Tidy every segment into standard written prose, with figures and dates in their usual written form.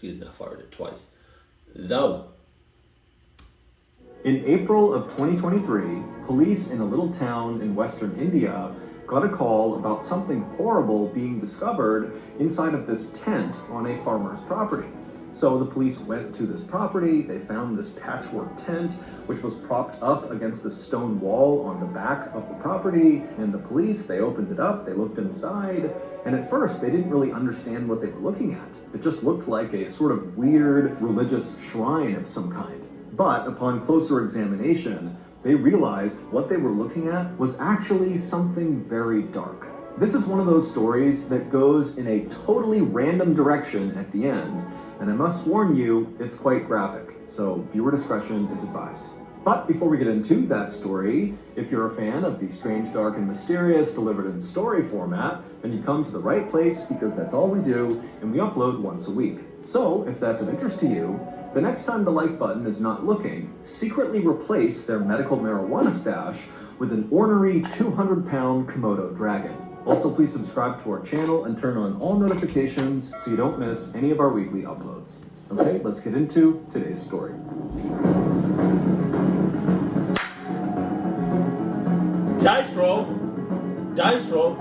Excuse me, I farted twice. Though. In April of 2023, police in a little town in western India got a call about something horrible being discovered inside of this tent on a farmer's property. So the police went to this property, they found this patchwork tent, which was propped up against the stone wall on the back of the property, and the police, they opened it up, they looked inside, and at first they didn't really understand what they were looking at. It just looked like a sort of weird religious shrine of some kind. But upon closer examination, they realized what they were looking at was actually something very dark. This is one of those stories that goes in a totally random direction at the end, and I must warn you, it's quite graphic, so viewer discretion is advised. But before we get into that story, if you're a fan of the strange, dark, and mysterious delivered in story format, then you come to the right place because that's all we do, and we upload once a week. So if that's of interest to you, the next time the like button is not looking, secretly replace their medical marijuana stash with an ornery 200-pound Komodo dragon. Also, please subscribe to our channel and turn on all notifications so you don't miss any of our weekly uploads. Okay, let's get into today's story. Dice roll. Dice roll.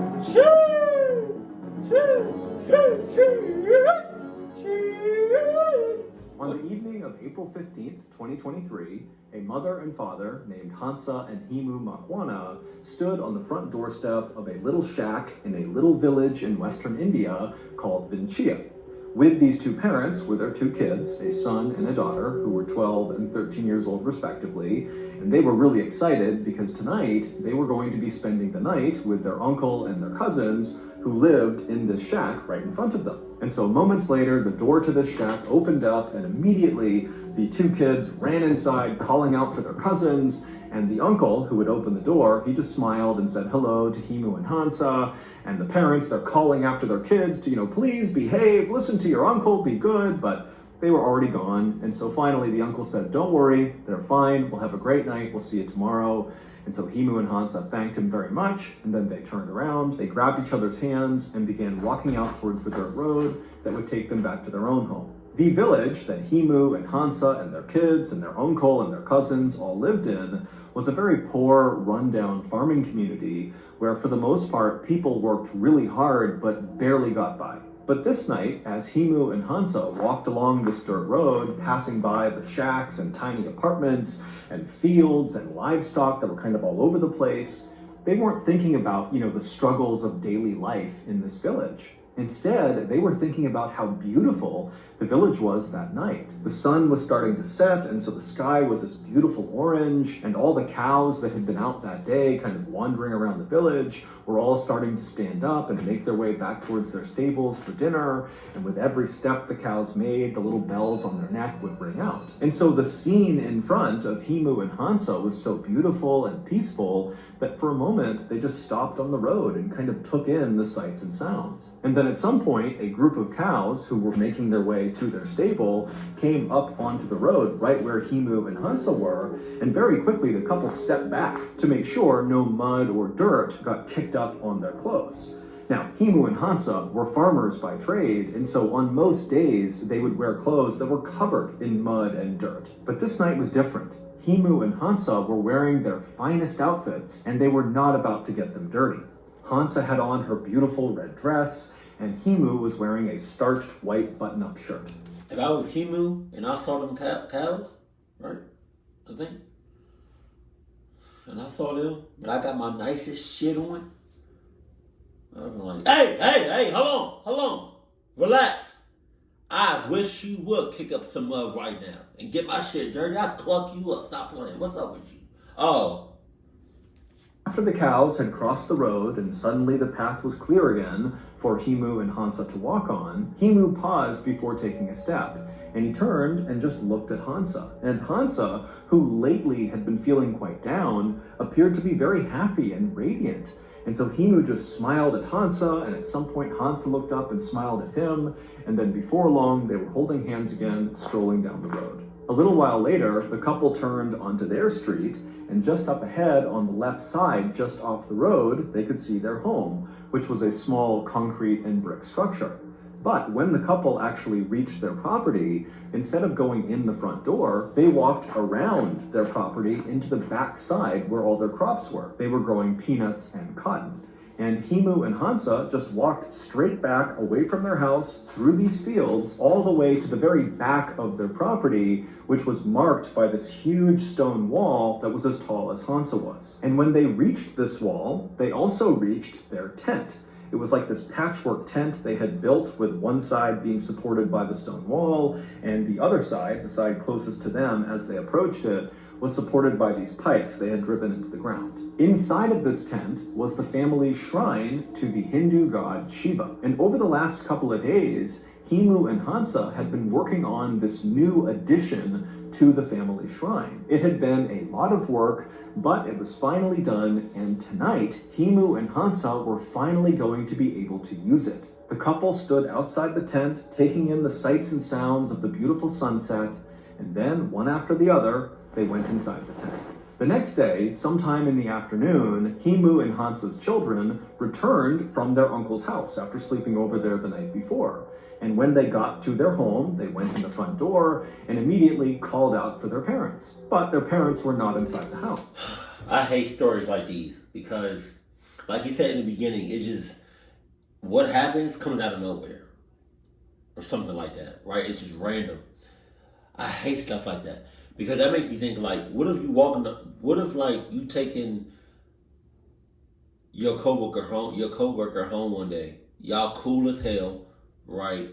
On the evening of April 15th, 2023, a mother and father named Hansa and Himu Makwana stood on the front doorstep of a little shack in a little village in western India called Vinchia. With these two parents were their two kids, a son and a daughter, who were 12 and 13 years old respectively, and they were really excited because tonight they were going to be spending the night with their uncle and their cousins who lived in this shack right in front of them. And so moments later, the door to this shack opened up and immediately the two kids ran inside calling out for their cousins, and the uncle who had opened the door, he just smiled and said hello to Himu and Hansa, and the parents, they're calling after their kids to, please behave, listen to your uncle, be good, but they were already gone. And so finally the uncle said, don't worry, they're fine, we'll have a great night, we'll see you tomorrow. And so Himu and Hansa thanked him very much, and then they turned around, they grabbed each other's hands, and began walking out towards the dirt road that would take them back to their own home. The village that Himu and Hansa and their kids and their uncle and their cousins all lived in was a very poor, rundown farming community where, for the most part, people worked really hard but barely got by. But this night, as Himu and Hansa walked along this dirt road, passing by the shacks and tiny apartments and fields and livestock that were kind of all over the place, they weren't thinking about, the struggles of daily life in this village. Instead, they were thinking about how beautiful the village was that night. The sun was starting to set, and so the sky was this beautiful orange, and all the cows that had been out that day kind of wandering around the village were all starting to stand up and make their way back towards their stables for dinner, and with every step the cows made, the little bells on their neck would ring out. And so the scene in front of Himu and Hansa was so beautiful and peaceful that for a moment they just stopped on the road and kind of took in the sights and sounds. And then at some point, a group of cows who were making their way to their stable came up onto the road right where Himu and Hansa were, and very quickly the couple stepped back to make sure no mud or dirt got kicked up on their clothes. Now, Himu and Hansa were farmers by trade, and so on most days they would wear clothes that were covered in mud and dirt. But this night was different. Himu and Hansa were wearing their finest outfits, and they were not about to get them dirty. Hansa had on her beautiful red dress, and Himu was wearing a starched white button-up shirt. If I was Himu and I saw them cows, right, I think, and I saw them, but I got my nicest shit on, I'd be like, hey, hold on, relax. I wish you would kick up some mud right now and get my shit dirty. I'll cluck you up. Stop playing. What's up with you? Oh. After the cows had crossed the road and suddenly the path was clear again for Himu and Hansa to walk on, Himu paused before taking a step, and he turned and just looked at Hansa. And Hansa, who lately had been feeling quite down, appeared to be very happy and radiant. And so Himu just smiled at Hansa, and at some point Hansa looked up and smiled at him, and then before long they were holding hands again, strolling down the road. A little while later, the couple turned onto their street, and just up ahead on the left side, just off the road, they could see their home, which was a small concrete and brick structure. But when the couple actually reached their property, instead of going in the front door, they walked around their property into the back side where all their crops were. They were growing peanuts and cotton. And Himu and Hansa just walked straight back away from their house through these fields all the way to the very back of their property, which was marked by this huge stone wall that was as tall as Hansa was. And when they reached this wall, they also reached their tent. It was like this patchwork tent they had built, with one side being supported by the stone wall, and the other side, the side closest to them as they approached it, was supported by these pikes they had driven into the ground. Inside of this tent was the family shrine to the Hindu god Shiva. And over the last couple of days, Himu and Hansa had been working on this new addition to the family shrine. It had been a lot of work, but it was finally done, and tonight, Himu and Hansa were finally going to be able to use it. The couple stood outside the tent, taking in the sights and sounds of the beautiful sunset, and then, one after the other, they went inside the tent. The next day, sometime in the afternoon, Himu and Hansa's children returned from their uncle's house after sleeping over there the night before. And when they got to their home, they went in the front door and immediately called out for their parents. But their parents were not inside the house. I hate stories like these because, like you said in the beginning, it's just what happens comes out of nowhere or something like that, right? It's just random. I hate stuff like that. Because that makes me think, like, what if you taking your coworker home one day, y'all cool as hell, right?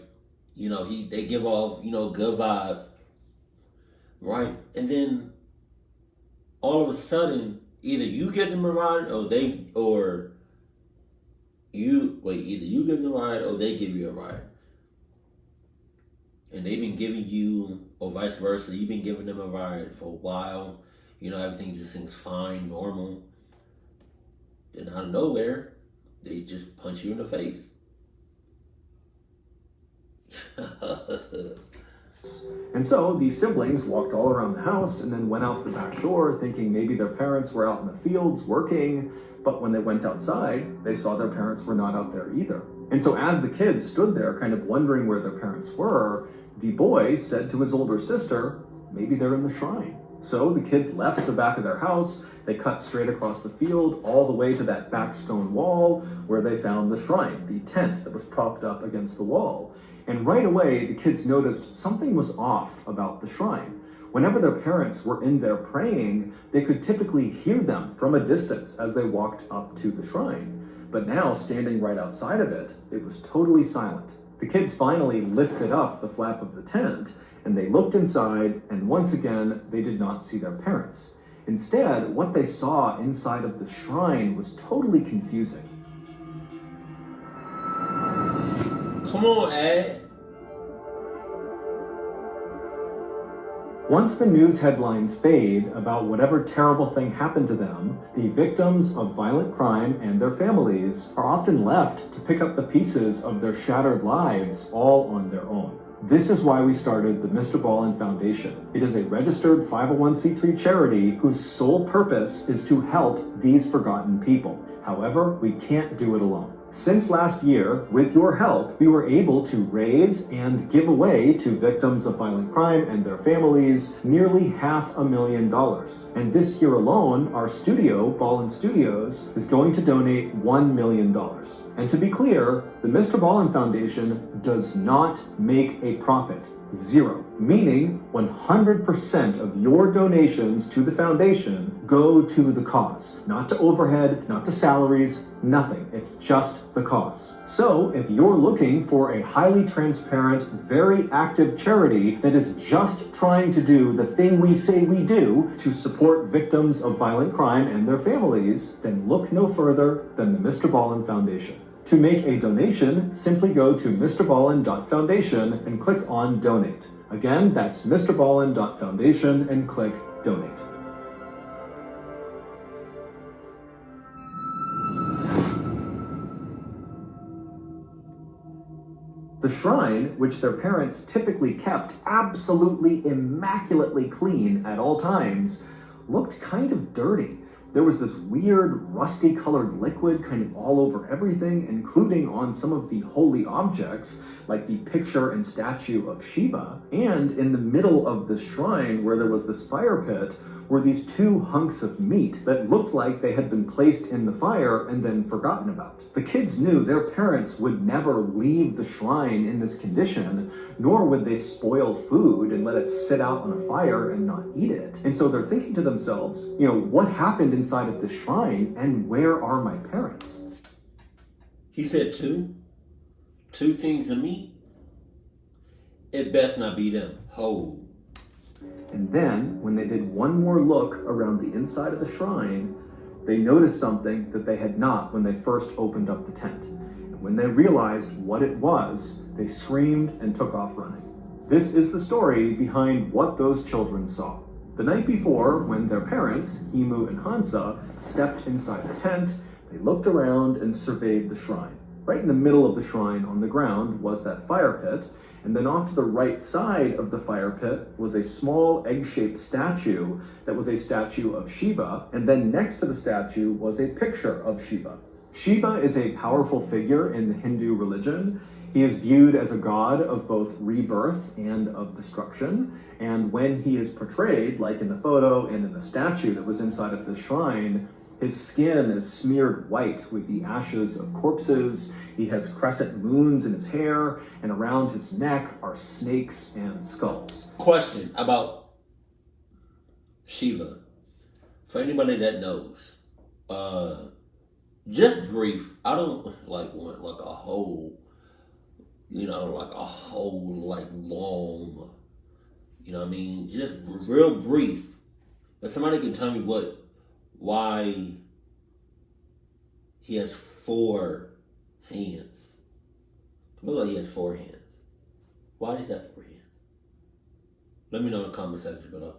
You know, they give off, good vibes, right? And then all of a sudden, either you give them a ride either you give them a ride or they give you a ride. And they've been giving you, or vice versa, you've been giving them a ride for a while. Everything just seems fine, normal. Then out of nowhere, they just punch you in the face. And so these siblings walked all around the house and then went out the back door thinking maybe their parents were out in the fields working. But when they went outside, they saw their parents were not out there either. And so as the kids stood there kind of wondering where their parents were, the boy said to his older sister, maybe they're in the shrine. So the kids left the back of their house, they cut straight across the field all the way to that back stone wall where they found the shrine, the tent that was propped up against the wall. And right away, the kids noticed something was off about the shrine. Whenever their parents were in there praying, they could typically hear them from a distance as they walked up to the shrine. But now, standing right outside of it, it was totally silent. The kids finally lifted up the flap of the tent, and they looked inside, and once again, they did not see their parents. Instead, what they saw inside of the shrine was totally confusing. Come on, Ed. Once the news headlines fade about whatever terrible thing happened to them, the victims of violent crime and their families are often left to pick up the pieces of their shattered lives all on their own. This is why we started the Mr. Ballin Foundation. It is a registered 501c3 charity whose sole purpose is to help these forgotten people. However, we can't do it alone. Since last year, with your help, we were able to raise and give away to victims of violent crime and their families nearly $500,000. And this year alone, our studio, Ballin Studios, is going to donate $1 million. And to be clear, the Mr. Ballin Foundation does not make a profit. Zero. Meaning 100% of your donations to the foundation go to the cause. Not to overhead, not to salaries, nothing. It's just the cause. So if you're looking for a highly transparent, very active charity that is just trying to do the thing we say we do to support victims of violent crime and their families, then look no further than the Mr. Ballin Foundation. To make a donation, simply go to mrballin.foundation and click on Donate. Again, that's mrballin.foundation and click Donate. The shrine, which their parents typically kept absolutely immaculately clean at all times, looked kind of dirty. there was this weird rusty colored liquid kind of all over everything, including on some of the holy objects, like the picture and statue of Shiva. And in the middle of the shrine, where there was this fire pit, were these two hunks of meat that looked like they had been placed in the fire and then forgotten about. The kids knew their parents would never leave the shrine in this condition, nor would they spoil food and let it sit out on a fire and not eat it. And so they're thinking to themselves, what happened inside of the shrine, and where are my parents? He said two things of meat. It best not be them whole. And then, when they did one more look around the inside of the shrine, they noticed something that they had not when they first opened up the tent. And when they realized what it was, they screamed and took off running. This is the story behind what those children saw. The night before, when their parents, Himu and Hansa, stepped inside the tent, they looked around and surveyed the shrine. Right in the middle of the shrine on the ground was that fire pit, and then off to the right side of the fire pit was a small egg-shaped statue that was a statue of Shiva, and then next to the statue was a picture of Shiva. Shiva is a powerful figure in the Hindu religion. He is viewed as a god of both rebirth and of destruction, and when he is portrayed, like in the photo and in the statue that was inside of the shrine, his skin is smeared white with the ashes of corpses. He has crescent moons in his hair, and around his neck are snakes and skulls. Question about Shiva. For anybody that knows, just brief. I don't want like a whole, long, just real brief. But somebody can tell me why he has 4 hands. I feel like he has 4 hands. Why does he have 4 hands? Let me know in the comment section below.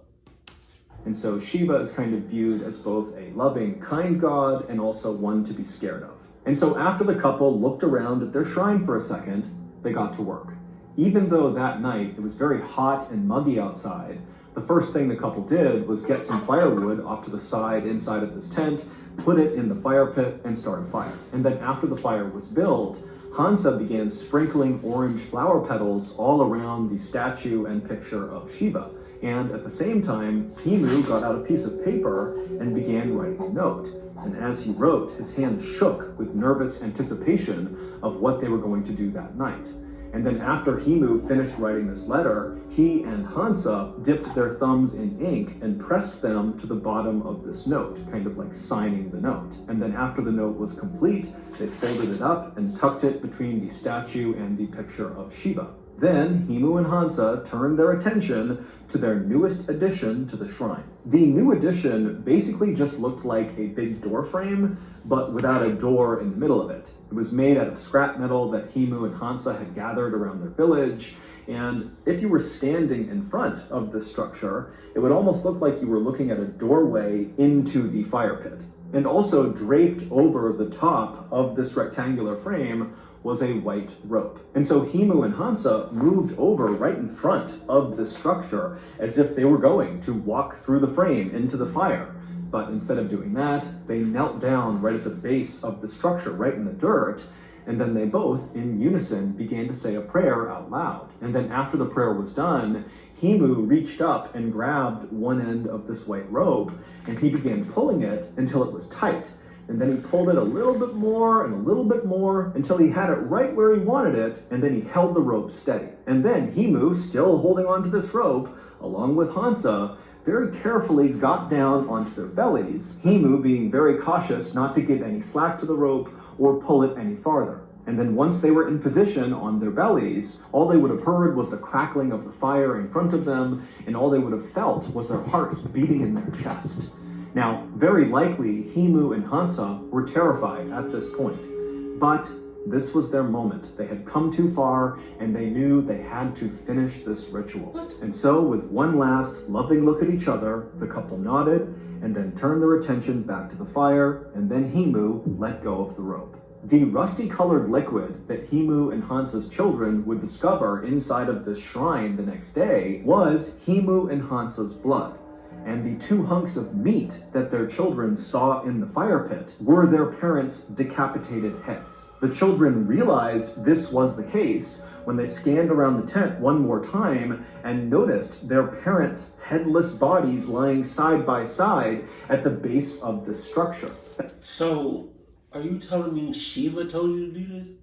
And so Shiva is kind of viewed as both a loving, kind god and also one to be scared of. And so after the couple looked around at their shrine for a second, they got to work. Even though that night it was very hot and muggy outside, the first thing the couple did was get some firewood off to the side inside of this tent, put it in the fire pit, and start a fire. And then after the fire was built, Hansa began sprinkling orange flower petals all around the statue and picture of Shiva. And at the same time, Himu got out a piece of paper and began writing a note. And as he wrote, his hand shook with nervous anticipation of what they were going to do that night. And then after Himu finished writing this letter, he and Hansa dipped their thumbs in ink and pressed them to the bottom of this note, kind of like signing the note. And then after the note was complete, they folded it up and tucked it between the statue and the picture of Shiva. Then Himu and Hansa turned their attention to their newest addition to the shrine. The new addition basically just looked like a big door frame, but without a door in the middle of it. It was made out of scrap metal that Himu and Hansa had gathered around their village, and if you were standing in front of this structure, it would almost look like you were looking at a doorway into the fire pit. And also draped over the top of this rectangular frame was a white rope. And so Himu and Hansa moved over right in front of the structure as if they were going to walk through the frame into the fire. But instead of doing that, they knelt down right at the base of the structure, right in the dirt, and then they both, in unison, began to say a prayer out loud. And then after the prayer was done, Himu reached up and grabbed one end of this white rope, and he began pulling it until it was tight. And then he pulled it a little bit more and a little bit more until he had it right where he wanted it, and then he held the rope steady. And then Himu, still holding onto this rope, along with Hansa, very carefully got down onto their bellies, Himu being very cautious not to give any slack to the rope or pull it any farther. And then once they were in position on their bellies, all they would have heard was the crackling of the fire in front of them, and all they would have felt was their hearts beating in their chest. Now, very likely, Himu and Hansa were terrified at this point, but this was their moment. They had come too far, and they knew they had to finish this ritual. And so, with one last loving look at each other, the couple nodded, and then turned their attention back to the fire, and then Himu let go of the rope. The rusty-colored liquid that Himu and Hansa's children would discover inside of this shrine the next day was Himu and Hansa's blood. and the 2 hunks of meat that their children saw in the fire pit were their parents' decapitated heads. The children realized this was the case when they scanned around the tent one more time and noticed their parents' headless bodies lying side by side at the base of the structure. So, are you telling me Shiva told you to do this?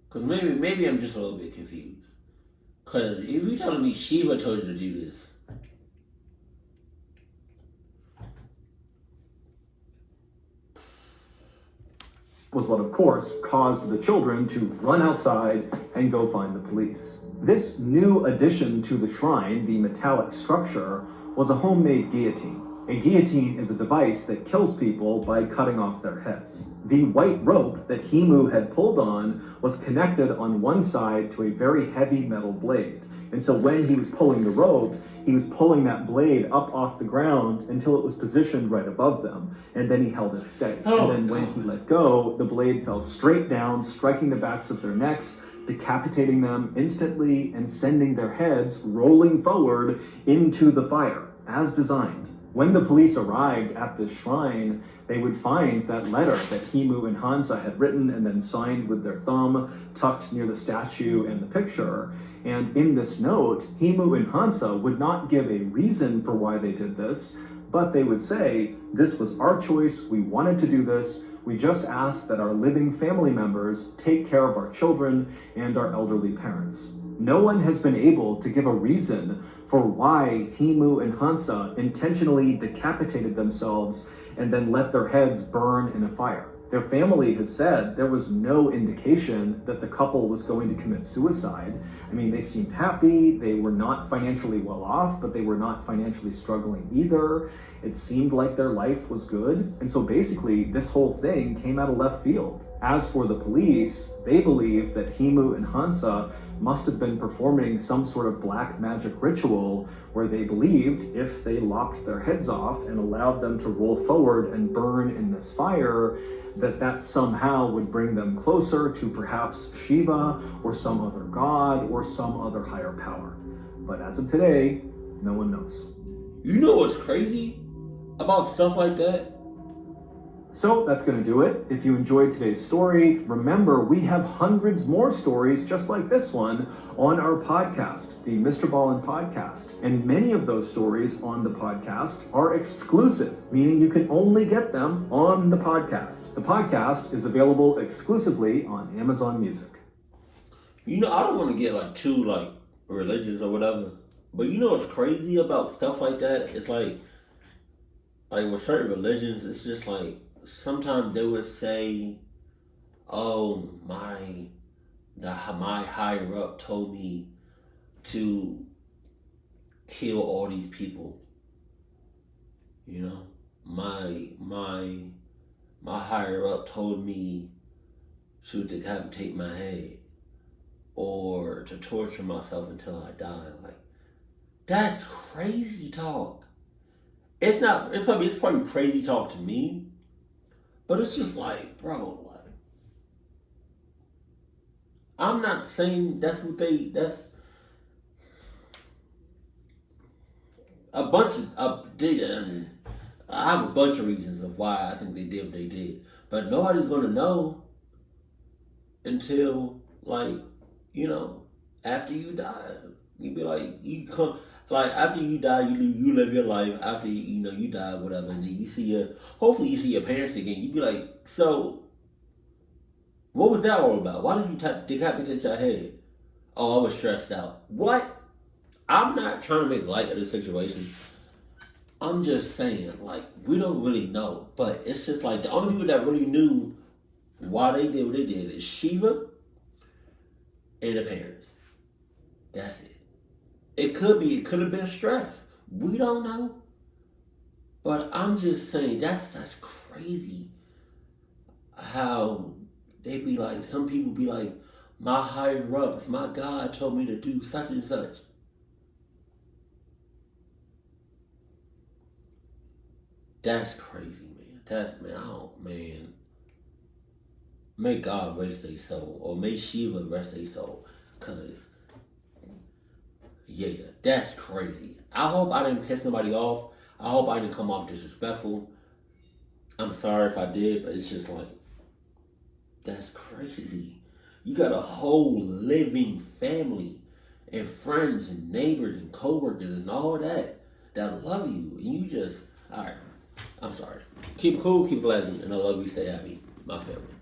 Because maybe I'm just a little bit confused. Because if you're telling me Shiva told you to do this, was what, of course, caused the children to run outside and go find the police. This new addition to the shrine, the metallic structure, was a homemade guillotine. A guillotine is a device that kills people by cutting off their heads. The white rope that Himu had pulled on was connected on one side to a very heavy metal blade. And so when he was pulling the rope, he was pulling that blade up off the ground until it was positioned right above them. And then he held it steady. Oh, and then when he let go, the blade fell straight down, striking the backs of their necks, decapitating them instantly and sending their heads rolling forward into the fire, as designed. When the police arrived at this shrine, they would find that letter that Himu and Hansa had written and then signed with their thumb, tucked near the statue and the picture. And in this note, Himu and Hansa would not give a reason for why they did this, but they would say, this was our choice, we wanted to do this, we just ask that our living family members take care of our children and our elderly parents. No one has been able to give a reason for why Himu and Hansa intentionally decapitated themselves and then let their heads burn in a fire. Their family has said there was no indication that the couple was going to commit suicide. I mean, they seemed happy, they were not financially well off, but they were not financially struggling either. It seemed like their life was good. And so basically, this whole thing came out of left field. As for the police, they believe that Himu and Hansa must have been performing some sort of black magic ritual where they believed if they lopped their heads off and allowed them to roll forward and burn in this fire, that somehow would bring them closer to perhaps Shiva or some other god or some other higher power. But as of today, no one knows. you know what's crazy about stuff like that? So that's going to do it. If you enjoyed today's story, remember we have hundreds more stories just like this one on our podcast, the Mr. Ballin Podcast. And many of those stories on the podcast are exclusive, meaning you can only get them on the podcast. The podcast is available exclusively on Amazon Music. You know, I don't want to get too religious or whatever, but you know what's crazy about stuff like that? It's like with certain religions, it's just like, sometimes they would say, "Oh, my higher up told me to kill all these people." You know, my higher up told me to decapitate my head or to torture myself until I die. Like, that's crazy talk. It's not. It's probably crazy talk to me. But it's just like, bro, I'm not saying that's a bunch of, I have a bunch of reasons of why I think they did what they did. But nobody's going to know until, after you die. You be like, after you die, you live your life. After you die, whatever, and then hopefully you see your parents again. You be like, so, what was that all about? Why did you decapitate your head? Oh, I was stressed out. What? I'm not trying to make light of the situation. I'm just saying, we don't really know, but it's just the only people that really knew why they did what they did is Shiva and the parents. That's it. It could have been stress. We don't know. But I'm just saying, that's crazy. How they be like, some people be like, my higher ups, my God told me to do such and such. That's crazy, man. Man. May God rest their soul, or may Shiva rest their soul. Because, yeah, that's crazy. I hope I didn't piss nobody off. I hope I didn't come off disrespectful. I'm sorry if I did, but it's just like, that's crazy. You got a whole living family and friends and neighbors and coworkers and all that love you. And you just, all right, I'm sorry. Keep it cool, keep it pleasant, and I love you, stay happy. My family.